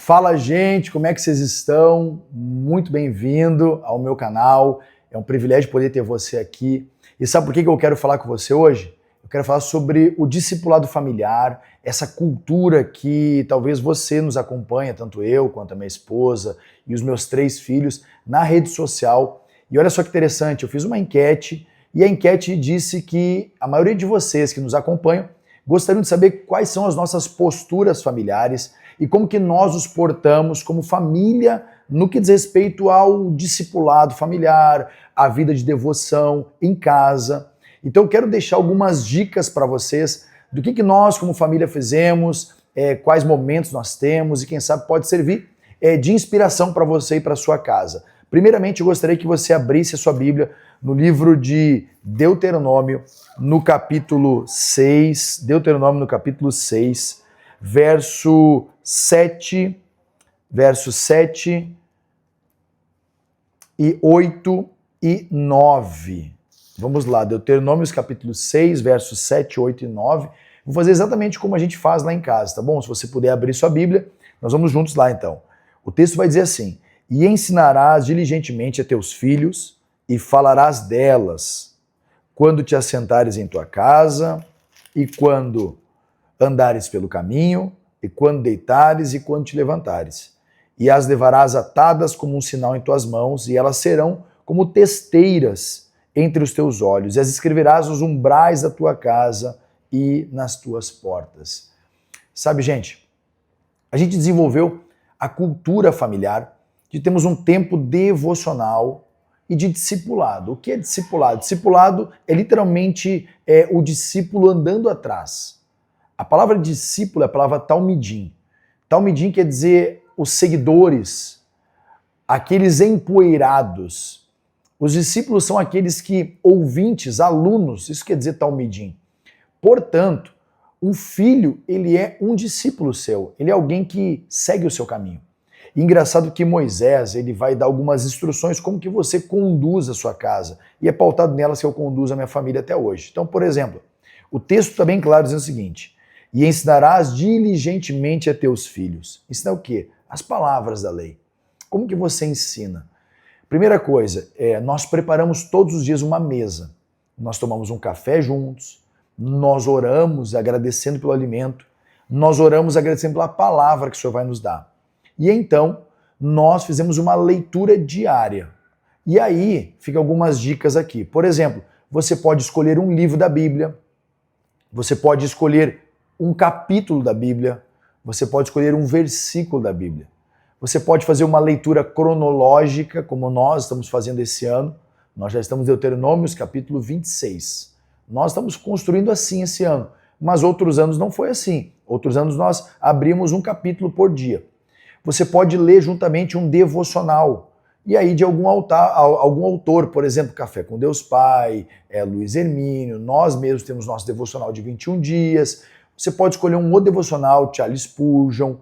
Fala, gente, como é que vocês estão? Muito bem-vindo ao meu canal. É um privilégio poder ter você aqui. E sabe por que eu quero falar com você hoje? Eu quero falar sobre o discipulado familiar, essa cultura que talvez você nos acompanha, tanto eu quanto a minha esposa e os meus 3 filhos, na rede social. E olha só que interessante, eu fiz uma enquete e a enquete disse que a maioria de vocês que nos acompanham gostariam de saber quais são as nossas posturas familiares e como que nós nos portamos como família no que diz respeito ao discipulado familiar, à vida de devoção em casa. Então eu quero deixar algumas dicas para vocês do que nós como família fizemos, quais momentos nós temos e quem sabe pode servir de inspiração para você e para sua casa. Primeiramente, eu gostaria que você abrisse a sua Bíblia no livro de Deuteronômio, no capítulo 6, Deuteronômio no capítulo 6, verso 7 e 8 e 9. Vamos lá, Deuteronômio capítulo 6, versos 7, 8 e 9. Vou fazer exatamente como a gente faz lá em casa, tá bom? Se você puder abrir sua Bíblia, nós vamos juntos lá então. O texto vai dizer assim: e ensinarás diligentemente a teus filhos e falarás delas quando te assentares em tua casa e quando andares pelo caminho e quando deitares e quando te levantares. E as levarás atadas como um sinal em tuas mãos e elas serão como testeiras entre os teus olhos e as escreverás nos umbrais da tua casa e nas tuas portas. Sabe, gente, a gente desenvolveu a cultura familiar de termos um tempo devocional e de discipulado. O que é discipulado? Discipulado é literalmente o discípulo andando atrás. A palavra discípulo é a palavra talmidim. Talmidim quer dizer os seguidores, aqueles empoeirados. Os discípulos são aqueles que, ouvintes, alunos, isso quer dizer talmidim. Portanto, um filho, ele é um discípulo seu, ele é alguém que segue o seu caminho. E engraçado que Moisés, ele vai dar algumas instruções como que você conduz a sua casa. E é pautado nelas que eu conduzo a minha família até hoje. Então, por exemplo, o texto está bem claro dizendo o seguinte: e ensinarás diligentemente a teus filhos. Ensinar o quê? As palavras da lei. Como que você ensina? Primeira coisa, nós preparamos todos os dias uma mesa. Nós tomamos um café juntos, nós oramos agradecendo pelo alimento, nós oramos agradecendo pela palavra que o Senhor vai nos dar. E então, nós fizemos uma leitura diária. E aí, ficam algumas dicas aqui. Por exemplo, você pode escolher um livro da Bíblia, você pode escolher um capítulo da Bíblia, você pode escolher um versículo da Bíblia. Você pode fazer uma leitura cronológica, como nós estamos fazendo esse ano. Nós já estamos em Deuteronômio, capítulo 26. Nós estamos construindo assim esse ano, mas outros anos não foi assim. Outros anos nós abrimos um capítulo por dia. Você pode ler juntamente um devocional, e aí de algum autor, por exemplo, Café com Deus Pai, Luiz Hermínio, nós mesmos temos nosso devocional de 21 dias, você pode escolher um outro devocional, Charles Spurgeon,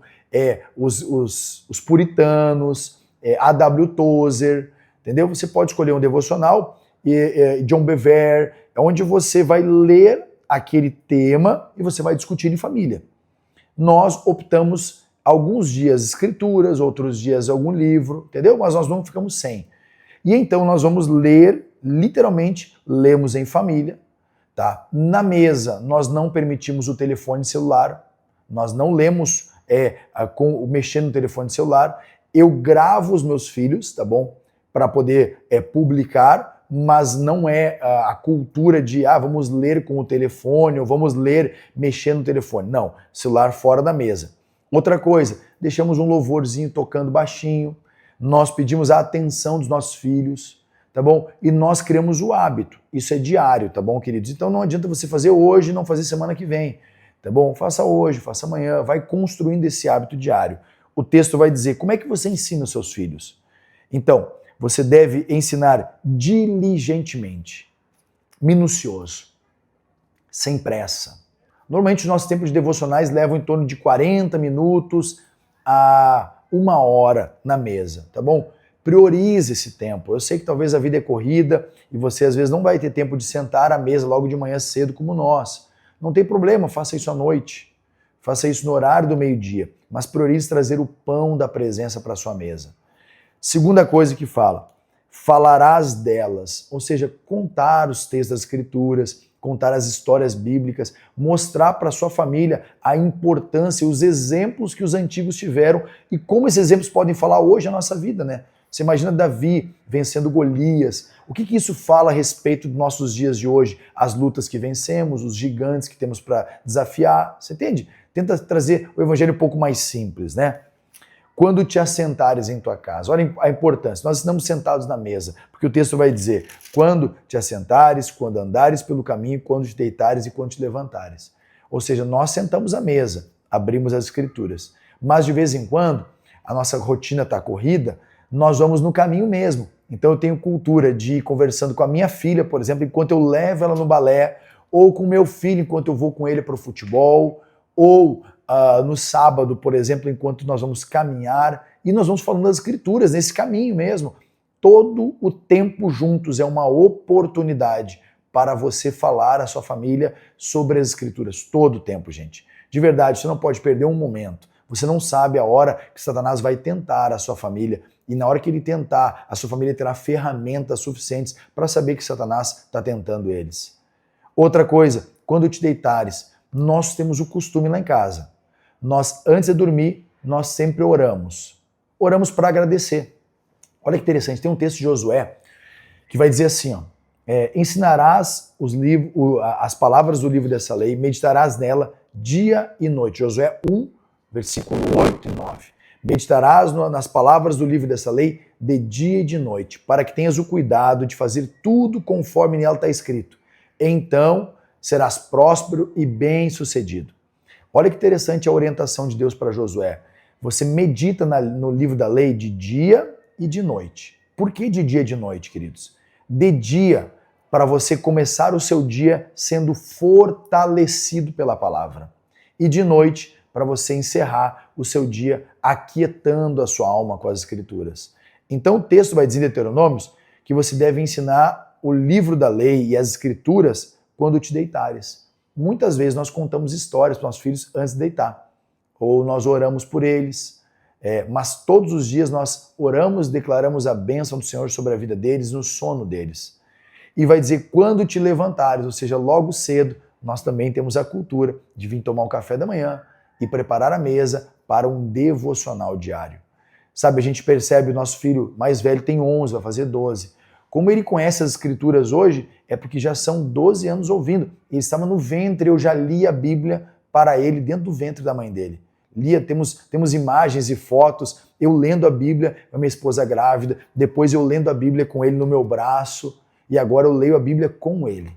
os puritanos, A.W. Tozer, entendeu? Você pode escolher um devocional, John Bevere, onde você vai ler aquele tema e você vai discutir em família. Nós optamos alguns dias escrituras, outros dias algum livro, entendeu? Mas nós não ficamos sem. E então nós vamos ler, literalmente, lemos em família, tá? Na mesa, nós não permitimos o telefone celular, nós não lemos mexendo no telefone celular. Eu gravo os meus filhos, tá bom? Para poder publicar, mas não é a cultura de, vamos ler com o telefone ou vamos ler mexendo no telefone. Não, celular fora da mesa. Outra coisa, deixamos um louvorzinho tocando baixinho, nós pedimos a atenção dos nossos filhos, tá bom? E nós criamos o hábito, isso é diário, tá bom, queridos? Então não adianta você fazer hoje e não fazer semana que vem, tá bom? Faça hoje, faça amanhã, vai construindo esse hábito diário. O texto vai dizer como é que você ensina os seus filhos. Então, você deve ensinar diligentemente, minucioso, sem pressa. Normalmente os nossos tempos de devocionais levam em torno de 40 minutos a 1 hora na mesa, tá bom? Priorize esse tempo. Eu sei que talvez a vida é corrida e você às vezes não vai ter tempo de sentar à mesa logo de manhã cedo como nós. Não tem problema, faça isso à noite. Faça isso no horário do meio-dia. mas priorize trazer o pão da presença para a sua mesa. Segunda coisa que fala, falarás delas, ou seja, contar os textos das Escrituras, contar as histórias bíblicas, mostrar para sua família a importância e os exemplos que os antigos tiveram e como esses exemplos podem falar hoje a nossa vida, né? Você imagina Davi vencendo Golias. O que isso fala a respeito dos nossos dias de hoje? As lutas que vencemos, os gigantes que temos para desafiar. Você entende? Tenta trazer o evangelho um pouco mais simples, né? Quando te assentares em tua casa. Olha a importância. Nós estamos sentados na mesa, porque o texto vai dizer, quando te assentares, quando andares pelo caminho, quando te deitares e quando te levantares. Ou seja, nós sentamos à mesa, abrimos as Escrituras. Mas de vez em quando, a nossa rotina está corrida, nós vamos no caminho mesmo. Então eu tenho cultura de ir conversando com a minha filha, por exemplo, enquanto eu levo ela no balé, ou com o meu filho enquanto eu vou com ele para o futebol, ou no sábado, por exemplo, enquanto nós vamos caminhar, e nós vamos falando das Escrituras, nesse caminho mesmo. Todo o tempo juntos é uma oportunidade para você falar à sua família sobre as Escrituras. Todo o tempo, gente. De verdade, você não pode perder um momento. Você não sabe a hora que Satanás vai tentar a sua família. E na hora que ele tentar, a sua família terá ferramentas suficientes para saber que Satanás está tentando eles. Outra coisa, quando te deitares, nós temos o costume lá em casa. Nós, antes de dormir, nós sempre oramos. Oramos para agradecer. Olha que interessante, tem um texto de Josué que vai dizer assim, ó, ensinarás as palavras do livro dessa lei, meditarás nela dia e noite. Josué 1, versículo 8 e 9. Meditarás nas palavras do livro dessa lei de dia e de noite, para que tenhas o cuidado de fazer tudo conforme nela está escrito. Então serás próspero e bem-sucedido. Olha que interessante a orientação de Deus para Josué. Você medita no livro da lei de dia e de noite. Por que de dia e de noite, queridos? De dia, para você começar o seu dia sendo fortalecido pela palavra. E de noite, para você encerrar o seu dia aquietando a sua alma com as Escrituras. Então o texto vai dizer em Deuteronômios que você deve ensinar o livro da lei e as Escrituras quando te deitares. Muitas vezes nós contamos histórias para os nossos filhos antes de deitar. Ou nós oramos por eles. Mas todos os dias nós oramos, declaramos a bênção do Senhor sobre a vida deles, no sono deles. E vai dizer quando te levantares, ou seja, logo cedo, nós também temos a cultura de vir tomar um café da manhã e preparar a mesa para um devocional diário. Sabe, a gente percebe o nosso filho mais velho tem 11, vai fazer 12. Como ele conhece as Escrituras hoje, é porque já são 12 anos ouvindo. Ele estava no ventre, eu já li a Bíblia para ele dentro do ventre da mãe dele. Temos imagens e fotos, eu lendo a Bíblia, a minha esposa grávida, depois eu lendo a Bíblia com ele no meu braço, e agora eu leio a Bíblia com ele.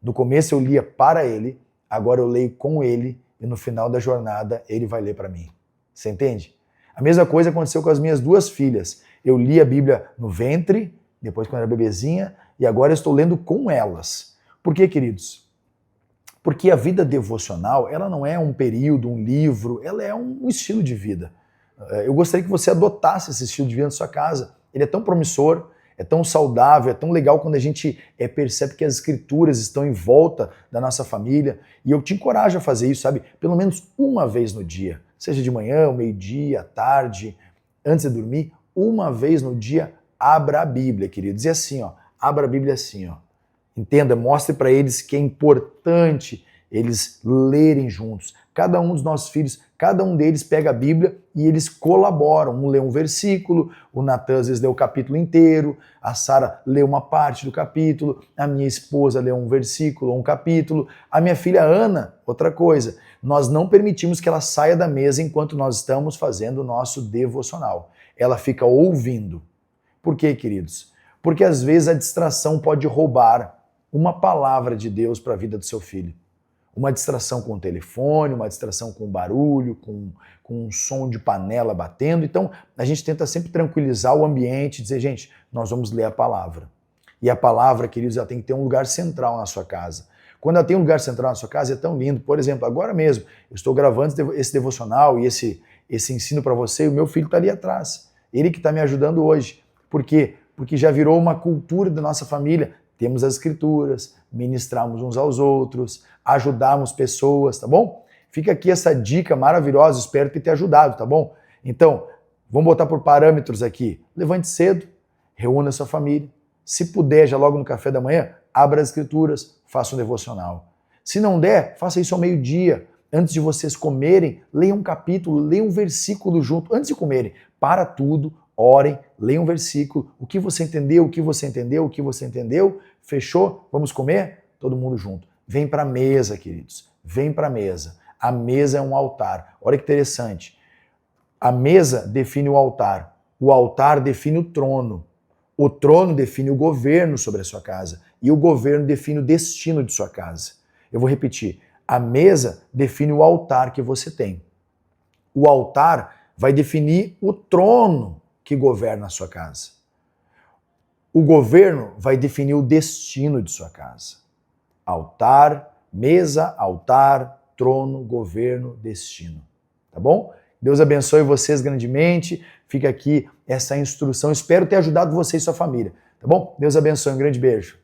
No começo eu lia para ele, agora eu leio com ele, e no final da jornada ele vai ler para mim. Você entende? A mesma coisa aconteceu com as minhas duas filhas. Eu li a Bíblia no ventre, depois quando era bebezinha, e agora eu estou lendo com elas. Por quê, queridos? Porque a vida devocional, ela não é um período, um livro, ela é um estilo de vida. Eu gostaria que você adotasse esse estilo de vida na sua casa. Ele é tão promissor, é tão saudável, é tão legal quando a gente percebe que as Escrituras estão em volta da nossa família. E eu te encorajo a fazer isso, sabe? Pelo menos uma vez no dia. Seja de manhã, ao meio-dia, à tarde, antes de dormir, uma vez no dia, abra a Bíblia, queridos. E assim, ó, abra a Bíblia assim, ó. Entenda, mostre para eles que é importante eles lerem juntos. Cada um dos nossos filhos, cada um deles pega a Bíblia e eles colaboram. Um lê um versículo, o Natan às vezes lê o capítulo inteiro, a Sara lê uma parte do capítulo, a minha esposa lê um versículo ou um capítulo, a minha filha Ana, outra coisa. Nós não permitimos que ela saia da mesa enquanto nós estamos fazendo o nosso devocional. Ela fica ouvindo. Por quê, queridos? Porque às vezes a distração pode roubar uma palavra de Deus para a vida do seu filho. Uma distração com o telefone, uma distração com barulho, com um som de panela batendo. Então, a gente tenta sempre tranquilizar o ambiente, dizer, gente, nós vamos ler a palavra. E a palavra, queridos, ela tem que ter um lugar central na sua casa. Quando ela tem um lugar central na sua casa, é tão lindo. Por exemplo, agora mesmo, eu estou gravando esse devocional e esse ensino para você, e o meu filho está ali atrás. Ele que está me ajudando hoje. Por quê? Porque já virou uma cultura da nossa família. Temos as Escrituras, ministramos uns aos outros, ajudamos pessoas, tá bom? Fica aqui essa dica maravilhosa, espero ter te ajudado, tá bom? Então, vamos botar por parâmetros aqui. Levante cedo, reúna sua família. Se puder, já logo no café da manhã, abra as escrituras, faça um devocional. Se não der, faça isso ao meio-dia. Antes de vocês comerem, leiam um capítulo, leiam um versículo junto. Antes de comerem, para tudo, orem, leiam um versículo. O que você entendeu, o que você entendeu, o que você entendeu? Fechou? Vamos comer? Todo mundo junto. Vem para a mesa, queridos. Vem para a mesa. A mesa é um altar. Olha que interessante. A mesa define o altar define o trono define o governo sobre a sua casa e o governo define o destino de sua casa. Eu vou repetir, a mesa define o altar que você tem. O altar vai definir o trono que governa a sua casa. O governo vai definir o destino de sua casa. Altar, mesa, altar, trono, governo, destino. Tá bom? Deus abençoe vocês grandemente. Fica aqui essa instrução. Espero ter ajudado você e sua família. Tá bom? Deus abençoe. Um grande beijo.